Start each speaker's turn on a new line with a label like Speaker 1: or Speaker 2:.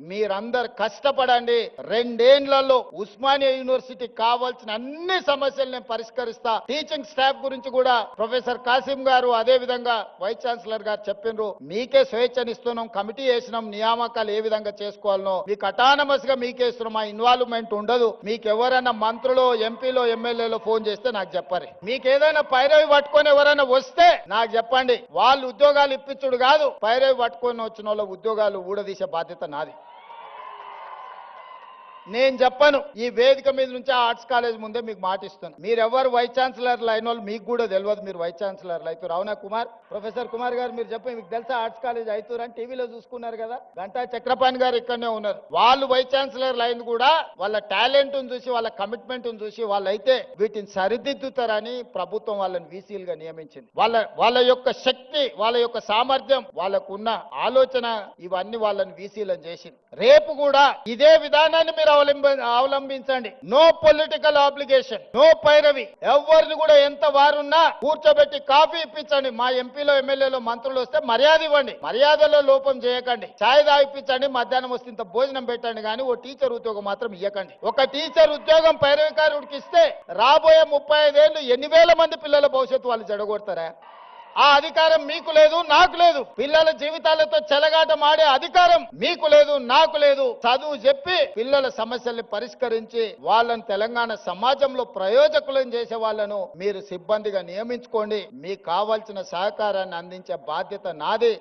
Speaker 1: మీరందరు కష్టపడండి. 2 ఏళ్లలో ఉస్మానియా యూనివర్సిటీ కావాల్సిన అన్ని సమస్యలు నేను పరిష్కరిస్తా. టీచింగ్ స్టాఫ్ గురించి కూడా ప్రొఫెసర్ కాసిం గారు అదే విధంగా వైస్ ఛాన్సలర్ గారు చెప్పిండ్రు. మీకే స్వేచ్ఛనిస్తున్నాం, కమిటీ వేసినాం, నియామకాలు ఏ విధంగా చేసుకోవాలనో మీకు అటానమస్ గా మీకే ఇస్తున్నాం. మా ఇన్వాల్వ్మెంట్ ఉండదు. మీకు ఎవరైనా మంత్రులు, ఎంపీలో, ఎమ్మెల్యేలో ఫోన్ చేస్తే నాకు చెప్పరు. మీకు ఏదైనా పైరవి పట్టుకొని ఎవరైనా వస్తే నాకు చెప్పండి. వాళ్ళు ఉద్యోగాలు ఇప్పించుడు కాదు, పైరవి పట్టుకొని వచ్చిన వాళ్ళ ఉద్యోగాలు ఊడదీసే బాధ్యత నాది. నేను చెప్పను. ఈ వేదిక మీద నుంచి ఆర్ట్స్ కాలేజ్ ముందే మీకు మాటిస్తాను. మీరెవరు వైస్ ఛాన్సలర్లు అయిన వాళ్ళు మీకు కూడా తెలియదు మీరు వైస్ ఛాన్సలర్లు అవుతారు. అవునా కుమార్? ప్రొఫెసర్ కుమార్ గారు మీరు చెప్పండి, మీకు తెలుసా ఆర్ట్స్ కాలేజ్ అవుతారు అని టీవీలో చూసుకున్నారు కదా. గంటా చక్రపాణి గారు ఇక్కడనే ఉన్నారు. వాళ్ళు వైస్ ఛాన్సలర్లు అయింది కూడా వాళ్ళ టాలెంట్ చూసి, వాళ్ళ కమిట్మెంట్ చూసి వాళ్ళైతే వీటిని సరిదిద్దుతారని ప్రభుత్వం వాళ్ళని వీసీలుగా నియమించింది. వాళ్ళ యొక్క శక్తి, వాళ్ళ యొక్క సామర్థ్యం, వాళ్ళకున్న ఆలోచన ఇవన్నీ వాళ్ళని వీసీలను చేసింది. రేపు కూడా ఇదే విధానాన్ని మీరు అవలంబించండి. నో పొలిటికల్ ఆబ్లిగేషన్, నో పైరవి. ఎవరిని కూడా ఎంత వారున్నా కూర్చోబెట్టి కాఫీ ఇప్పించండి. మా ఎంపీలో, ఎమ్మెల్యేలో, మంత్రులు వస్తే మర్యాద ఇవ్వండి, మర్యాదలో లోపం చేయకండి. ఛాయ్ తాగిపించండి, మధ్యాహ్నం వస్తే ఇంత భోజనం పెట్టండి, కానీ ఓ టీచర్ ఉద్యోగం మాత్రం ఇవ్వకండి. ఒక టీచర్ ఉద్యోగం పైరవికారుడికి ఇస్తే రాబోయే 35 ఏళ్ళు ఎన్ని వేల మంది పిల్లల భవిష్యత్తు వాళ్ళు చెడగొడతారా? ఆ అధికారం మీకు లేదు, నాకు లేదు. పిల్లల జీవితాలతో చెలగాటం ఆడే అధికారం మీకు లేదు, నాకు లేదు. చదువు చెప్పి పిల్లల సమస్యల్ని పరిష్కరించి వాళ్ళని తెలంగాణ సమాజంలో ప్రయోజకులను చేసే వాళ్ళను మీరు సిబ్బందిగా నియమించుకోండి. మీకు కావాల్సిన సహకారాన్ని అందించే బాధ్యత నాది.